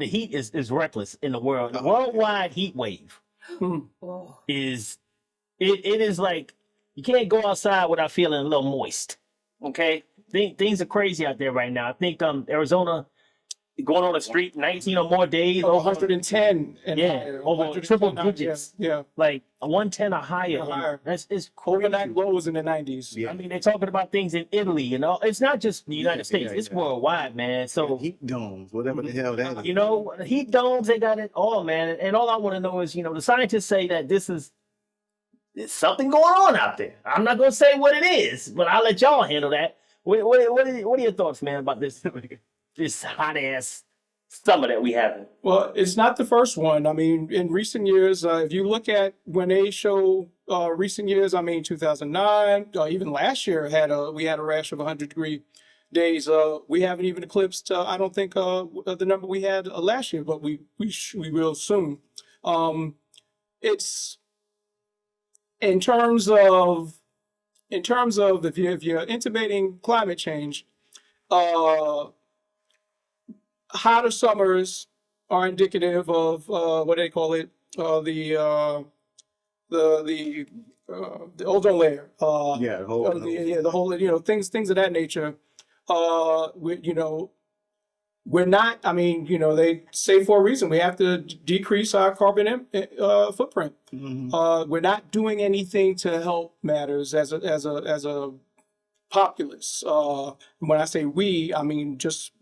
the heat is reckless in the world. The worldwide heat wave is it is like you can't go outside without feeling a little moist. Okay, things are crazy out there right now. I think Arizona going on the street 19 or more days over over 110 and yeah higher. over 110 triple higher, digits. Yeah. Like a 110 or higher. Or higher. That's it's Overnight crazy. lows in the 90s. Yeah. I mean, they're talking about things in Italy, you know. It's not just the United States; it's worldwide, man. So heat domes, whatever the hell that is. you know, heat domes, they got it all, man. And all I want to know is, you know, the scientists say that there's something going on out there. I'm not gonna say what it is, but I'll let y'all handle that. What are your thoughts, man, about this this hot ass summer that we having? Well, it's not the first one. I mean, in recent years, if you look at when they show recent years, I mean, 2009, even last year we had a rash of 100-degree days. We haven't even eclipsed. I don't think the number we had last year, but we will soon. It's in terms of if you're intimating climate change, hotter summers are indicative of what do they call it? The ozone layer. Yeah, The whole things of that nature. We're not. I mean, they say for a reason we have to decrease our carbon footprint. We're not doing anything to help matters as a populace. When I say we, I mean just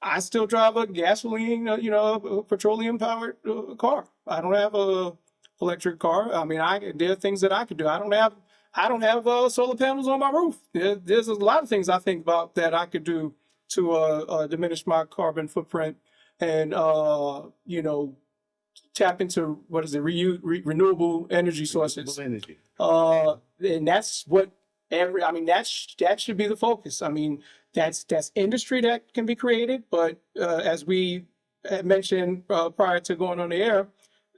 I still drive a gasoline, a petroleum powered car. I don't have a electric car. I mean, there are things that I could do. I don't have solar panels on my roof. There's a lot of things I think about that I could do to diminish my carbon footprint and tap into renewable energy sources. Energy. And that's what that should be the focus. I mean, that's industry that can be created, but as we had mentioned prior to going on the air,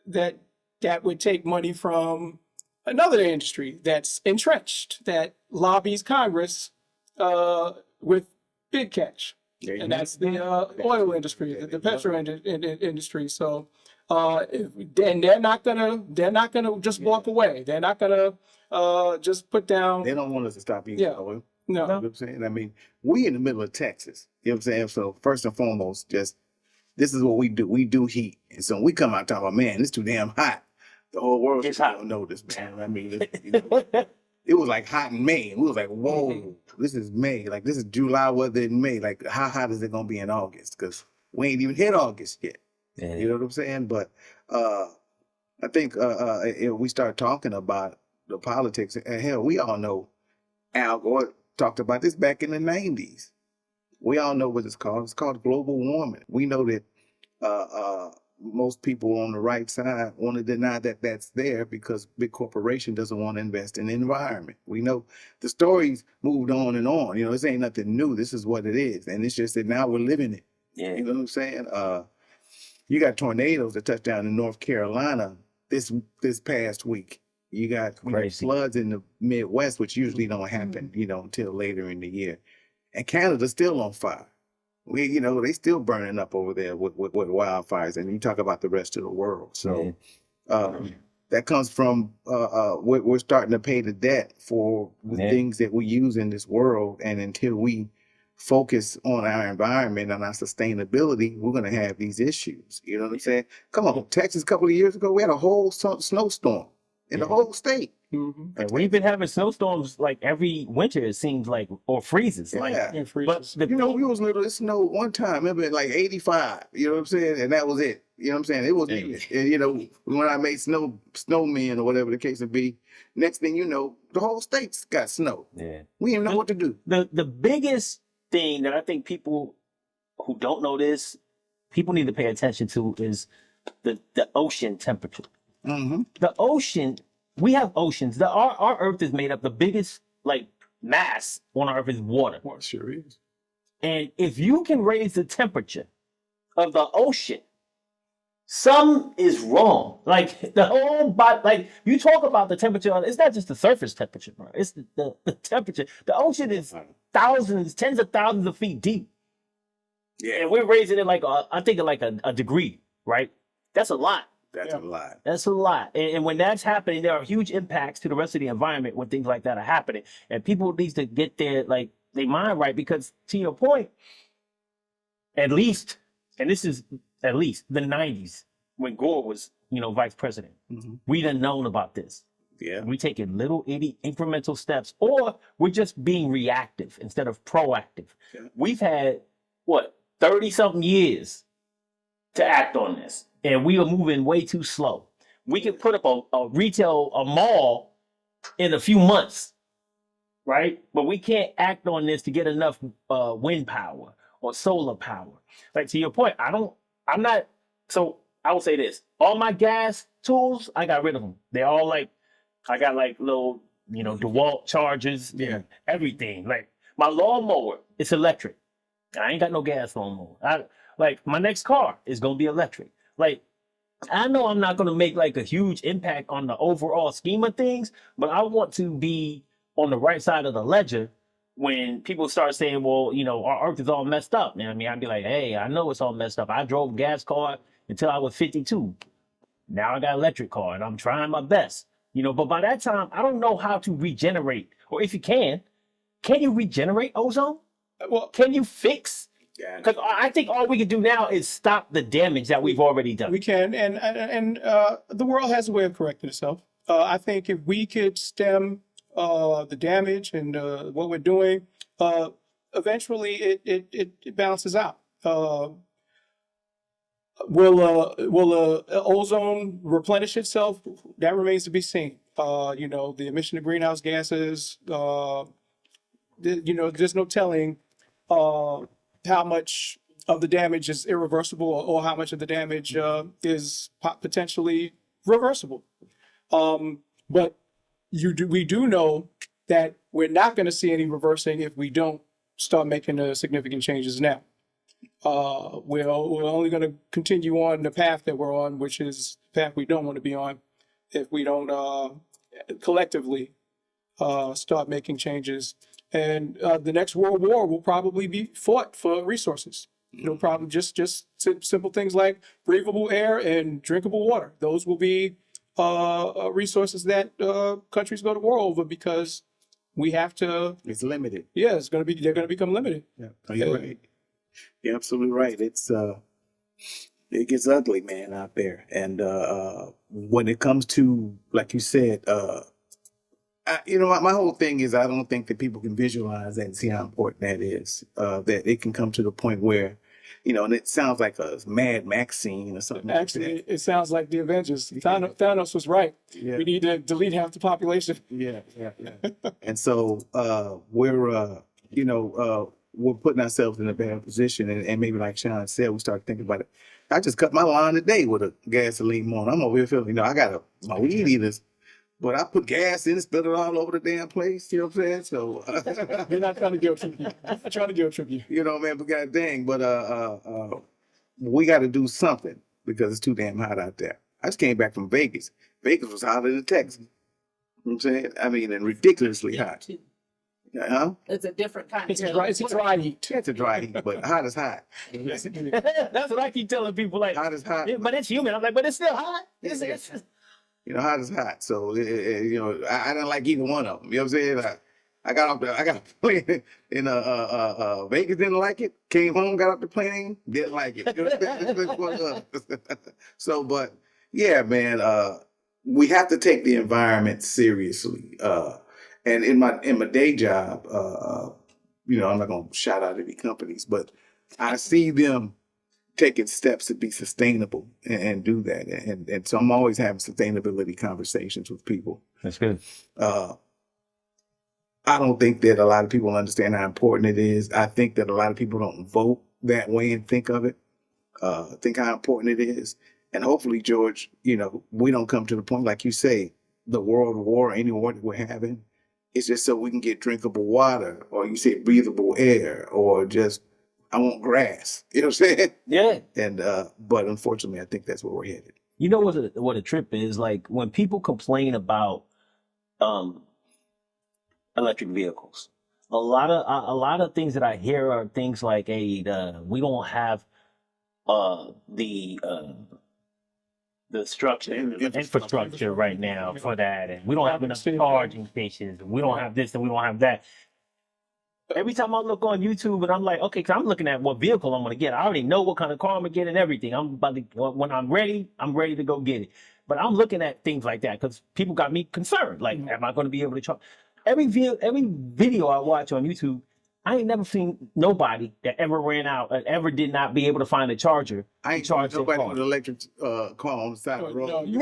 that would take money from another industry that's entrenched, that lobbies Congress with big cash, and that's the oil industry, the petro industry. So, and they're not gonna just walk away. They're not gonna just put down. They don't want us to stop eating oil. No. You know what I'm saying? I mean, we in the middle of Texas. You know what I'm saying? So first and foremost, just this is what we do. We do heat. And so we come out talking about, man, it's too damn hot. The whole world don't know this, man. I mean, it was like hot in May. We was like, whoa, this is May. Like, this is July weather in May. Like, how hot is it going to be in August? Because we ain't even hit August yet. Yeah. You know what I'm saying? But I think we start talking about the politics. And hell, we all know Al Gore talked about this back in the 90s. We all know what it's called. It's called global warming. We know that most people on the right side want to deny that that's there because big corporation doesn't want to invest in the environment. We know the stories moved on and on. This ain't nothing new. This is what it is. And it's just that now we're living it. Yeah. You know what I'm saying? You got tornadoes that touched down in North Carolina this past week. You got floods in the Midwest, which usually don't happen, until later in the year. And Canada's still on fire. They still burning up over there with wildfires. And you talk about the rest of the world. So that comes from we're starting to pay the debt for the things that we use in this world. And until we focus on our environment and our sustainability, we're going to have these issues. You know what I'm saying? Come on, Texas a couple of years ago, we had a whole snowstorm in the whole state. And we've been having snowstorms like every winter, it seems like, or freezes. Freezes. But we was little. It snowed one time. Remember, like 85. You know what I'm saying? And that was it. You know what I'm saying? It was even. And when I made snowmen or whatever the case may be, next thing you know, the whole state's got snow. Yeah, we didn't know what to do. The biggest thing that I think people who don't know this, people need to pay attention to is the ocean temperature. The ocean, we have oceans. Our Earth is made up, the biggest mass on our Earth is water. Well, it sure is. And if you can raise the temperature of the ocean, some is wrong. Like the whole body, you talk about the temperature, it's not just the surface temperature, bro. It's the temperature. The ocean is tens of thousands of feet deep. Yeah. And we're raising it like I think like a degree, right? That's a lot. That's a lot. That's a lot. And when that's happening, there are huge impacts to the rest of the environment when things like that are happening. And people need to get their mind right, because to your point, at least, and this is at least the 90s when Gore was, vice president, we done known about this. Yeah. We taking little itty incremental steps, or we're just being reactive instead of proactive. Yeah. We've had 30 something years to act on this, and we are moving way too slow. We can put up a mall in a few months, right? But we can't act on this to get enough wind power or solar power. Like, to your point, so I will say this: all my gas tools, I got rid of them. They're all I got little, DeWalt chargers, and everything. Like my lawnmower, it's electric. I ain't got no gas lawnmower. My next car is gonna be electric. I know I'm not gonna make a huge impact on the overall scheme of things, but I want to be on the right side of the ledger when people start saying, well, our earth is all messed up. You know what I mean? I'd be like, hey, I know it's all messed up. I drove a gas car until I was 52. Now I got an electric car and I'm trying my best. But by that time, I don't know how to regenerate, or if you can you regenerate ozone? Well, Can you fix? Yeah. Because I think all we can do now is stop the damage that we've already done. we can, and the world has a way of correcting itself. I think if we could stem the damage and what we're doing, eventually it balances out. Will ozone replenish itself? That remains to be seen. The emission of greenhouse gases. There's no telling how much of the damage is irreversible, or how much of the damage is potentially reversible. But we do know that we're not going to see any reversing if we don't start making significant changes now. We're only going to continue on the path that we're on, which is the path we don't want to be on, if we don't collectively start making changes. And the next world war will probably be fought for resources. Probably just simple things like breathable air and drinkable water. Those will be resources that countries go to war over, because we have to. It's limited. Yeah, they're going to become limited. Yeah. Oh, you're right. You're absolutely right. It gets ugly, man, out there. And when it comes to, like you said, my whole thing is I don't think that people can visualize that and see how important that is. That it can come to the point where, and it sounds like a Mad Max scene or something. Actually, like that. it sounds like the Avengers. Thanos was right. Yeah. We need to delete half the population. Yeah. And so we're putting ourselves in a bad position, and maybe like Sean said, we start thinking about it. I just cut my lawn today with a gasoline on. I'm over here feeling, I got my weed eaters, but I put gas in it, spilled it all over the damn place. You know what I'm saying? So They're not trying to guilt trip you. I'm not trying to guilt trip you. man, but god dang, but we got to do something because it's too damn hot out there. I just came back from Vegas. Vegas was hotter than Texas. You know what I'm saying? I mean, and ridiculously hot. Huh? It's a different kind It's of a dry heat. It's a dry heat, but hot is hot. That's what I keep telling people. Hot is hot. Yeah, but it's humid. I'm like, but it's still hot. It's Hot is hot. So I didn't like either one of them. You know what I'm saying? I got a plane in Vegas, didn't like it. Came home, got off the plane, didn't like it. You know what I'm saying? So, but yeah, man, we have to take the environment seriously. And in my day job, I'm not gonna shout out any companies, but I see them taking steps to be sustainable and do that. And so I'm always having sustainability conversations with people. That's good. I don't think that a lot of people understand how important it is. I think that a lot of people don't vote that way and think of it, think how important it is. And hopefully, George, we don't come to the point, like you say, the world war, any war that we're having, it's just so we can get drinkable water, or you say breathable air, or just, I want grass. You know what I'm saying? Yeah. And but unfortunately, I think that's where we're headed. You know what a trip is? Like when people complain about electric vehicles, lot of things that I hear are things like, we don't have the structure, infrastructure right now for that, and we don't have enough charging stations, and we don't have this, and we don't have that. Every time I look on YouTube, and I'm like, okay, because I'm looking at what vehicle I'm going to get. I already know what kind of car I'm going to get and everything. I'm about to, when I'm ready to go get it. But I'm looking at things like that because people got me concerned. Like, am I going to be able to charge? Every video I watch on YouTube, I ain't never seen nobody that ever ran out and ever did not be able to find a charger. I ain't charge nobody with an electric car on the side of the road. No, you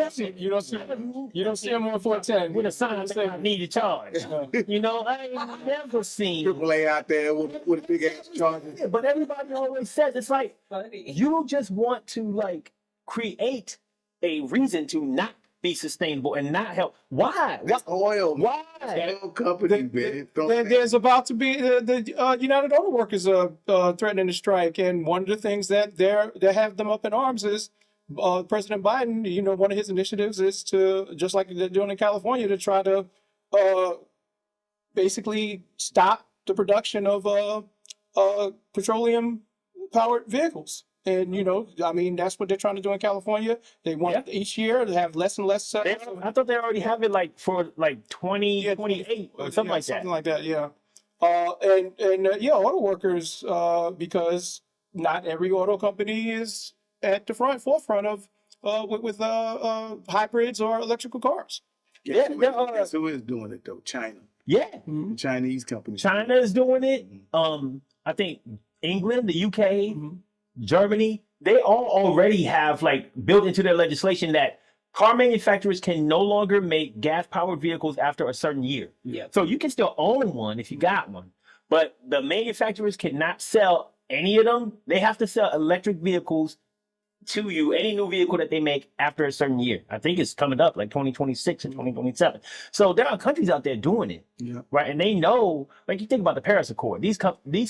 don't see them on 410 with a sign saying I need a charge. You know, I ain't never seen AAA out there with a big ass charger. Yeah, but everybody always says it's like you just want to like create a reason to not be sustainable and not help. Why? That's oil. Why? Oil company, man. There's about to be the United Auto Workers threatening to strike, and one of the things that they have them up in arms is President Biden. You know, one of his initiatives is to, just like they're doing in California, to try to basically stop the production of petroleum powered vehicles. And, you know, I mean, that's what they're trying to do in California. They want each year to have less and less. I thought they already have it like for like 2028 or something like that. Something like that, yeah. Auto workers, because not every auto company is at the forefront of with hybrids or electrical cars. Guess who is doing it though? China. Yeah. The Chinese company. China is doing it. I think England, the UK, Germany, they all already have like built into their legislation that car manufacturers can no longer make gas-powered vehicles after a certain year. Yeah. So you can still own one if you got one, but the manufacturers cannot sell any of them. They have to sell electric vehicles to you, any new vehicle that they make after a certain year. I think it's coming up like 2026 and 2027. So there are countries out there doing it, right? And they know, like you think about the Paris Accord, these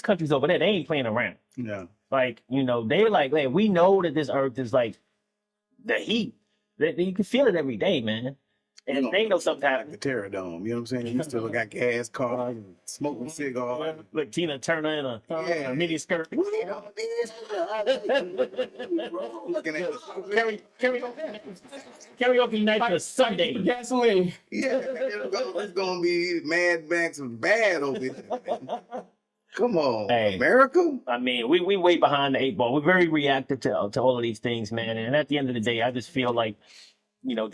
countries over there, they ain't playing around. Yeah. Like, you know, they're like, we know that this earth is like the heat. You can feel it every day, man. And they know something happened. The Terror Dome, you know what I'm saying? You still got gas cars, smoking cigars. Like Tina Turner in a mini skirt. Looking at Karaoke night for Sunday. Gasoline. Yeah, it's gonna be Mad Max bad over there. Come on, America. I mean, we way behind the 8 ball. We're very reactive to all of these things, man. And at the end of the day, I just feel like, you know,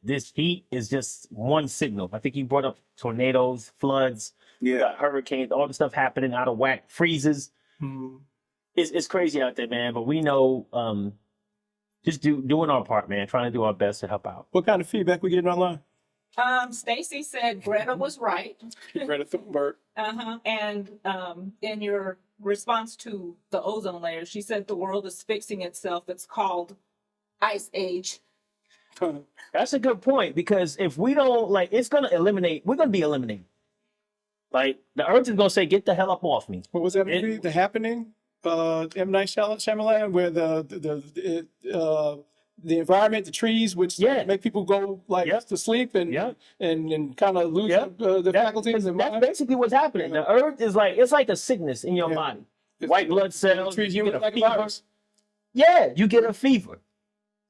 this heat is just one signal. I think you brought up tornadoes, floods, hurricanes, all the stuff happening out of whack, freezes. It's crazy out there, man. But we know, just doing our part, man. Trying to do our best to help out. What kind of feedback we getting online? Stacy said Greta was right. Greta Thunberg. And in your response to the ozone layer, she said the world is fixing itself. It's called Ice Age. That's a good point, because if we don't, like, it's gonna eliminate. We're gonna be eliminated. Like, the earth is gonna say, "Get the hell up off me." What was that movie? The Happening. M. Night Shyamalan, where the environment, the trees, which make people go like to sleep and kind of lose the faculties. That's basically what's happening. The earth is like, it's like a sickness in your body. White blood cells. Trees you you get a like a fever. virus. Yeah, you get a fever.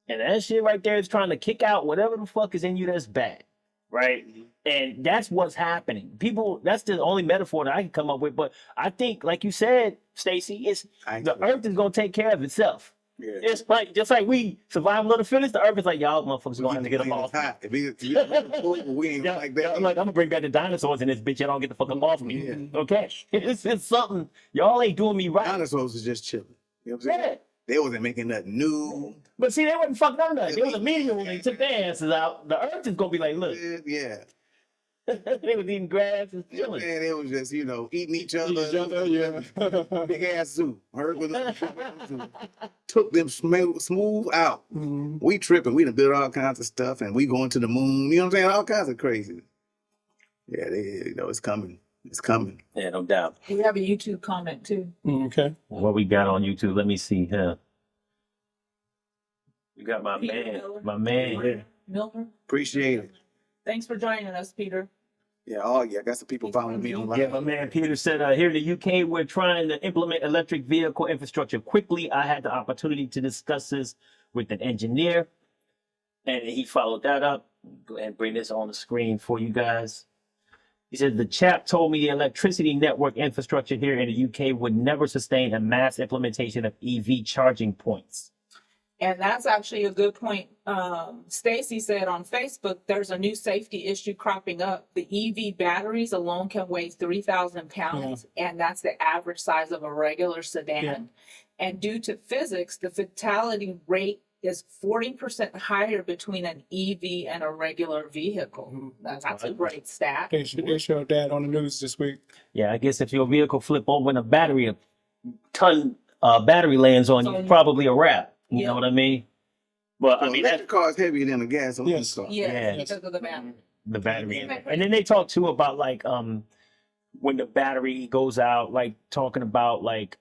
And that shit right there is trying to kick out whatever the fuck is in you that's bad. Right? And that's what's happening. People, that's the only metaphor that I can come up with. But I think, like you said, Stacy, the earth is going to take care of itself. Yeah. It's like, just like we survive a little fittest, the earth is like, y'all motherfuckers going to have to get them off. We ain't like that. I'm like, I'm going to bring back the dinosaurs in this bitch. Y'all don't get the fuck off me. Yeah. Okay? It's something. Y'all ain't doing me right. Dinosaurs is just chilling. You know what I'm saying? Yeah. They wasn't making nothing new. But see, they wasn't fucking up nothing. It was a meteor when they took their asses out. The earth is going to be like, look. Yeah. They was eating grass and chilling. And it was just, you know, eating each other. Big ass zoo. Took them smooth out. We tripping. We done built all kinds of stuff, and we going to the moon. You know what I'm saying? All kinds of crazy. Yeah, you know, it's coming. It's coming. Yeah, no doubt. We have a YouTube comment too. Okay. What we got on YouTube? Let me see here. You got my Peter man. Miller. My man here. Milner. Appreciate it. Thanks for joining us, Peter. Yeah, oh yeah, I got some people following me online. Yeah, my man Peter said, here in the UK, we're trying to implement electric vehicle infrastructure quickly. I had the opportunity to discuss this with an engineer, and he followed that up. Go ahead and bring this on the screen for you guys. He said, the chap told me the electricity network infrastructure here in the UK would never sustain a mass implementation of EV charging points. And that's actually a good point. Stacy said on Facebook, there's a new safety issue cropping up. The EV batteries alone can weigh 3,000 pounds, and that's the average size of a regular sedan. Yeah. And due to physics, the fatality rate is 40% higher between an EV and a regular vehicle. That's a great stat. They showed that on the news this week. Yeah, I guess if your vehicle flip over and a ton battery lands on you, it's probably a wrap. You know what I mean? But So I mean, electric car is heavier than a gasoline Yes. car. Yes, Yeah. because of the battery. the battery. And then they talk too about like when the battery goes out, like talking about like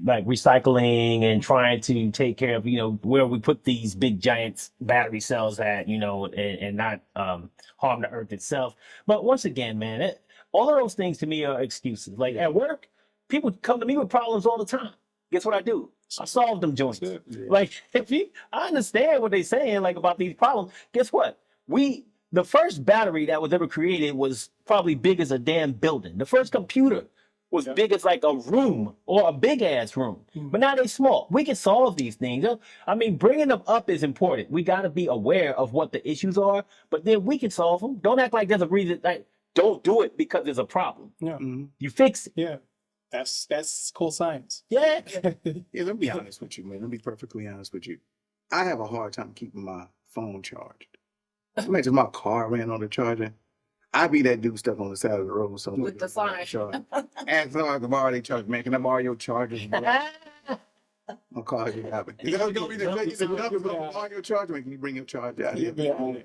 recycling and trying to take care of, you know, where we put these big giant battery cells at, you know, and not harm the earth itself. But once again, man, all of those things to me are excuses. Like at work, people come to me with problems all the time. Guess what I do? I solve them joints. Yeah. Like I understand what they're saying, like about these problems. Guess what? The first battery that was ever created was probably big as a damn building. The first computer was big as like a room or a big ass room. But now they're small. We can solve these things. I mean, bringing them up is important. We got to be aware of what the issues are, but then we can solve them. Don't act like there's a reason. Like, don't do it because there's a problem. Yeah. You fix it. Yeah. That's cool science. Yeah. Yeah, let me be honest with you, man. Let me be perfectly honest with you. I have a hard time keeping my phone charged. Imagine my car ran on the charger. I'd be that dude stuck on the side of the road somewhere. With the sign. And so I can borrow their charger. Man, can I borrow your charger? My car is happen. Is that gonna be the thing? You said, "No, borrow your charger. Man, can you bring your charger out here?" They're going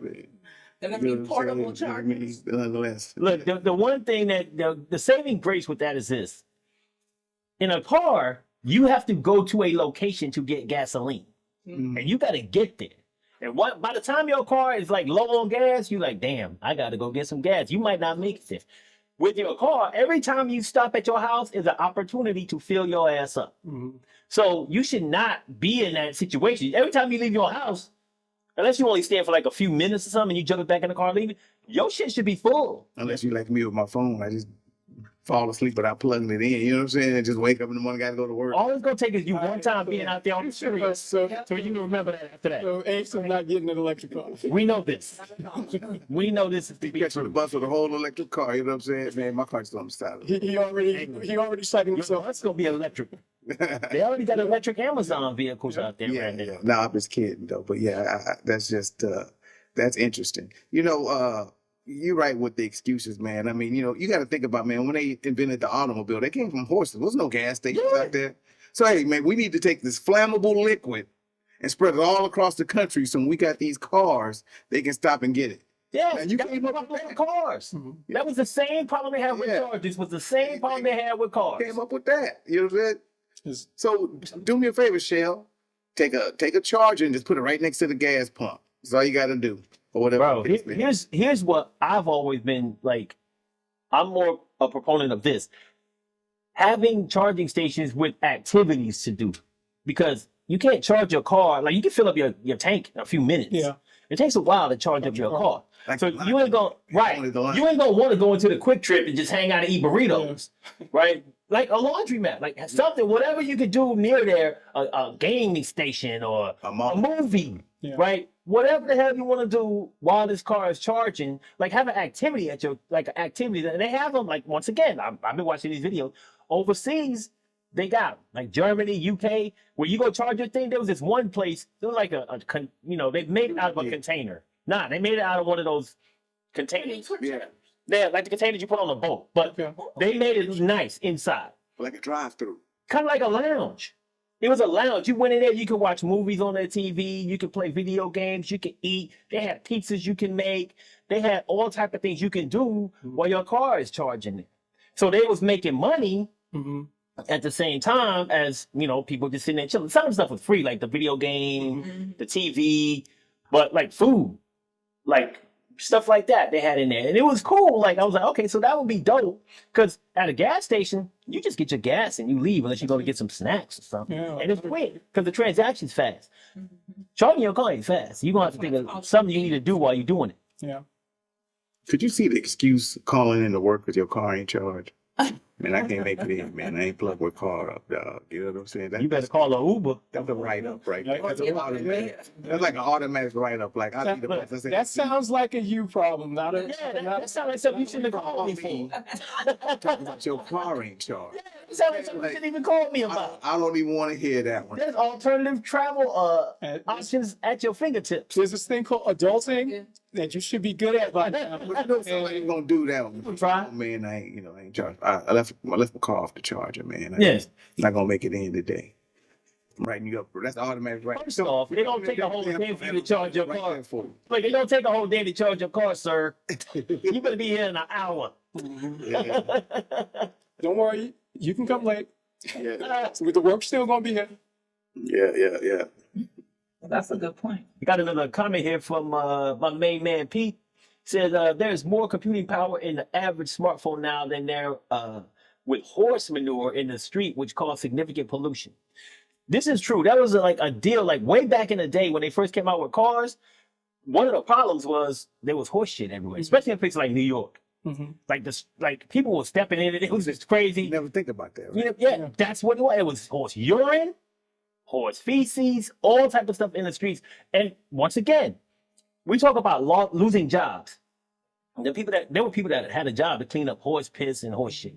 to be portable chargers. Nonetheless. Look, the one thing that the saving grace with that is this. In a car, you have to go to a location to get gasoline. And you got to get there. And by the time your car is like low on gas, you're like, damn, I got to go get some gas. You might not make it there. With your car, every time you stop at your house is an opportunity to fill your ass up. So you should not be in that situation. Every time you leave your house, unless you only stand for like a few minutes or something and you jump back in the car leaving, your shit should be full. Unless you like me with my phone, I just fall asleep without plugging it in. You know what I'm saying? And just wake up in the morning, gotta go to work. All it's gonna take is you one time being out there on the street, so you can remember that after that. So Ace is not getting an electric car. We know this. We know this is to Be be catching the true. bus with a whole electric car. You know what I'm saying? Man, my car's still on the side of it. He already cited Your himself. bus gonna be electric. They already got electric Amazon vehicles out there right now. No, I'm just kidding though. But yeah, that's just that's interesting. You know, you're right with the excuses, man. I mean, you know, you got to think about, man, when they invented the automobile, they came from horses. There was no gas stations out there. So hey, man, we need to take this flammable liquid and spread it all across the country. So when we got these cars, they can stop and get it. Yeah, Man, you that was came the up problem with with that. cars. That was the same problem they had with Chargers. Was the same problem they had with cars. Came up with that. You know what I'm saying? Is- So do me a favor, Shell. Take a charger and just put it right next to the gas pump. That's all you got to do. Or whatever. Bro, it is, man. here's what I've always been like. I'm more a proponent of this. Having charging stations with activities to do. Because you can't charge your car, like you can fill up your tank in a few minutes. Yeah. It takes a while to charge up your car. Like So the you ain't gonna Only the line. you ain't gonna want to go into the Quick Trip and just hang out and eat burritos. Right? Like a laundromat, like something, whatever you could do near there, a gaming station or A a mall. movie, Yeah. right? Whatever the hell you want to do while this car is charging, like have an activity at your, like an activity. And they have them, like, once again, I've been watching these videos. Overseas, they got them. Like Germany, UK, where you go charge your thing, there was this one place, it was like they made it out of a container. Nah, they made it out of one of those containers. Yeah. Yeah, like the containers you put on a boat. But Okay. they made it nice inside. Like a drive-through. Kind of like a lounge. It was a lounge. You went in there, you could watch movies on their TV, you could play video games, you could eat. They had pizzas you can make. They had all type of things you can do while your car is charging it. So they was making money at the same time as, you know, people just sitting there chilling. Some of the stuff was free, like the video game, the TV, but like food. Like stuff like that they had in there, and it was cool. Like I was like, okay, so that would be dope. Because at a gas station, you just get your gas and you leave unless you're going to get some snacks or something, Yeah. and it's quick because the transaction's fast. Charging your car ain't fast. You're gonna have to think of something you need to do while you're doing it. Yeah. Could you see the excuse calling in to work with your car ain't charged? Man, I can't make it in, man. I ain't plugged my car up, dog. You know what I'm saying? You better call an Uber. That's a write-up right there. That's, Yeah. that's like an automatic write-up. Like, I need the bus. I said, That sounds like a you problem, not a. Yeah, that sounds like something you shouldn't have called me for. talking about your car ain't charged. That sounds like something you shouldn't even call me about. I don't even want to hear that one. There's alternative travel options at your fingertips. There's this thing called adulting that you should be good at by now. Somebody ain't gonna do that one. Try. Oh, man, I ain't charged. I left my car off the charger, man. Yes. Not gonna make it in today. I'm writing you up. That's automatic right. First off, it don't take a whole day for you to charge your car. Right for you. Like, it don't take a whole day to charge your car, sir. You better be here in an hour. Yeah. Don't worry, you can come late. Yeah. With the work still gonna be here. Yeah. That's a good point. Got another comment here from my main man, Pete. Says there's more computing power in the average smartphone now than there with horse manure in the street, which caused significant pollution. This is true. That was like a deal, like way back in the day when they first came out with cars. One of the problems was there was horse shit everywhere, especially in places like New York. Like this, like people were stepping in it. It was just crazy. You never think about that, right? You know, yeah, that's what it was. It was horse urine, horse feces, all type of stuff in the streets. And once again, we talk about losing jobs. There were people that had a job to clean up horse piss and horse shit.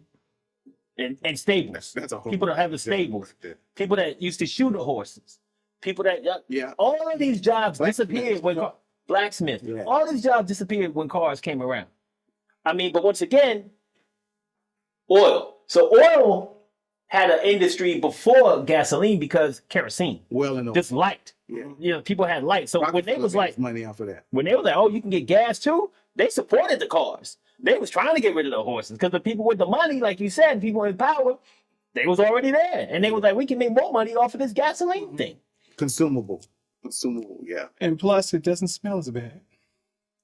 And stables. That's a whole people that have the stables. People that used to shoot the horses. People that Yeah. all of these jobs disappeared when blacksmith. Yeah. All these jobs disappeared when cars came around. I mean, but once again, oil. So oil had an industry before gasoline because kerosene. Well enough. Just light. Yeah. You know, people had light. So when they was like, money off of that. when they was like, oh, you can get gas too, they supported the cars. They was trying to get rid of the horses because the people with the money, like you said, people in power, they was already there. And they was like, we can make more money off of this gasoline thing. Consumable, yeah. And plus, it doesn't smell as bad.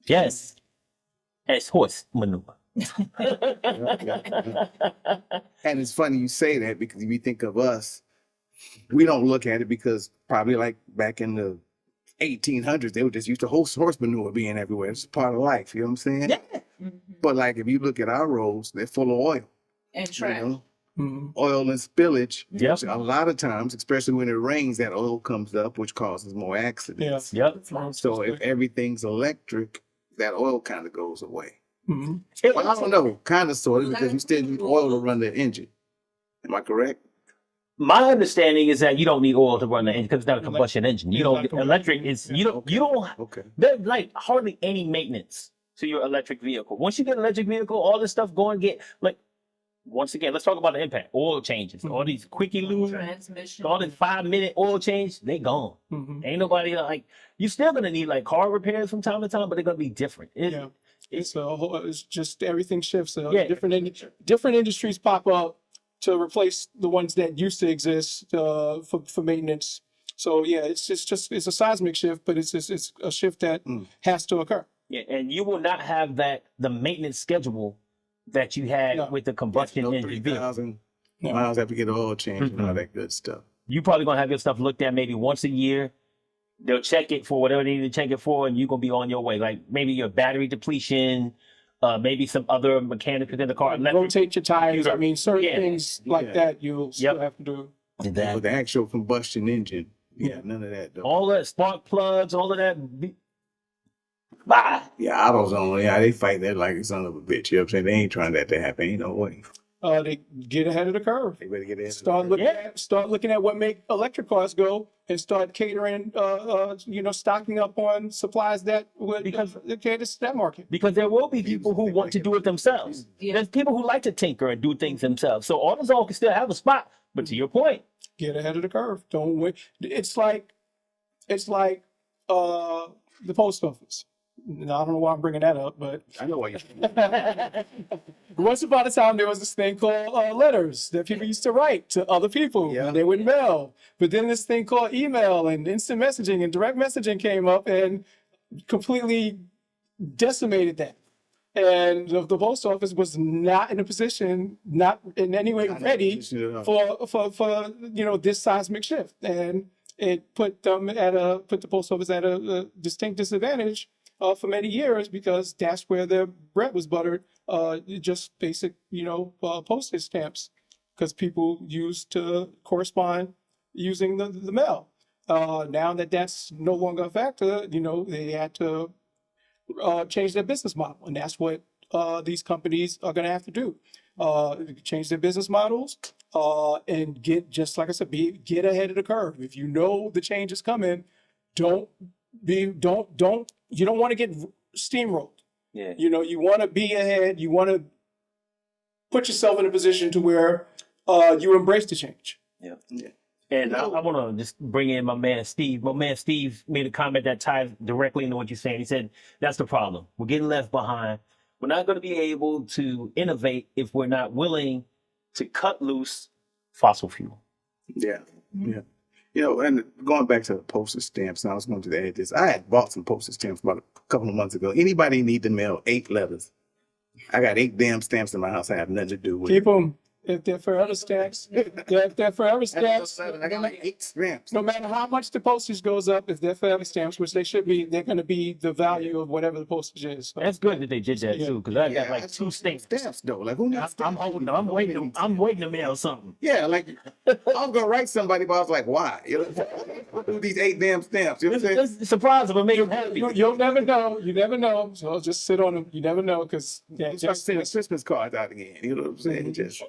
Yes. It's horse manure. And it's funny you say that because if you think of us, we don't look at it because probably like back in the 1800s, they were just used to horse manure being everywhere. It's part of life, you know what I'm saying? Yeah. But like if you look at our roads, they're full of oil. And You trash. know? Oil and spillage. Yep. A lot of times, especially when it rains, that oil comes up, which causes more accidents. Yep. So if everything's electric, that oil kind of goes away. It- Well, I don't know, kind of sort of, because you still need oil to run the engine. Am I correct? My understanding is that you don't need oil to run the engine because it's not a combustion engine. You don't. Electric is you don't. Okay. There's like hardly any maintenance to your electric vehicle. Once you get an electric vehicle, all this stuff go and get like. Once again, let's talk about the impact. Oil changes. All these quickie lube, Transmission. all this 5-minute oil change, they gone. Ain't nobody like. You're still gonna need like car repairs from time to time, but they're gonna be different. It's just everything shifts. Yeah. Different industries pop up to replace the ones that used to exist for maintenance. So yeah, it's a seismic shift, but it's a shift that has to occur. Yeah, and you will not have the maintenance schedule that you had with the combustion engine vehicle. 3,000 miles after you get the oil change and all that good stuff. You probably gonna have your stuff looked at maybe once a year. They'll check it for whatever they need to check it for, and you're gonna be on your way. Like maybe your battery depletion, maybe some other mechanics within the car. Rotate your tires. I mean, certain things like that you'll still have to do. With the actual combustion engine, none of that though. All that spark plugs, all of that. Bye. Yeah, AutoZone, they fight that like a son of a bitch. You know what I'm saying? They ain't trying that to happen. Ain't no way. They get ahead of the curve. They better get in. Start looking at what make electric cars go, and start catering, stocking up on supplies that would cater to that market. Because there will be people who want to do it themselves. Yeah. There's people who like to tinker and do things themselves. So AutoZone can still have a spot. But to your point, Get ahead of the curve. Don't wait. It's like the post office. Now, I don't know why I'm bringing that up, but I know why you. once upon a time there was this thing called letters that people used to write to other people. Yeah. And they would mail. But then this thing called email and instant messaging and direct messaging came up and completely decimated that. And the post office was not in a position, not in any way ready for this seismic shift, and it put the post office at a distinct disadvantage for many years because that's where their bread was buttered, just basic postage stamps, because people used to correspond using the mail. Now that that's no longer a factor, they had to change their business model, and that's what these companies are going to have to do. Change their business models and get, just like I said, get ahead of the curve. If you know the change is coming, you don't want to get steamrolled. Yeah. You want to be ahead. You want to put yourself in a position to where you embrace the change. Yeah. And I want to just bring in my man Steve. My man Steve made a comment that ties directly into what you're saying. He said, that's the problem. We're getting left behind. We're not going to be able to innovate if we're not willing to cut loose fossil fuel. Yeah. And going back to the postage stamps, and I was going to add this. I had bought some postage stamps about a couple of months ago. Anybody need to mail 8 letters? I got 8 damn stamps in my house. I have nothing to do with. Keep them. If they're forever stamps, no matter how much the postage goes up, if they're forever stamps, which they should be, they're going to be the value of whatever the postage is. So. That's good that they did that too, because I got like 2 stamps though. Like who needs I'm holding them. I'm waiting to mail something. Yeah, like I'm gonna write somebody, but I was like, why? Do these 8 damn stamps? You know what I'm saying? It's surprising, but make them happy. You'll never know. You never know. So just sit on them. You never know because Start sending Christmas cards out again. You know what I'm saying? Just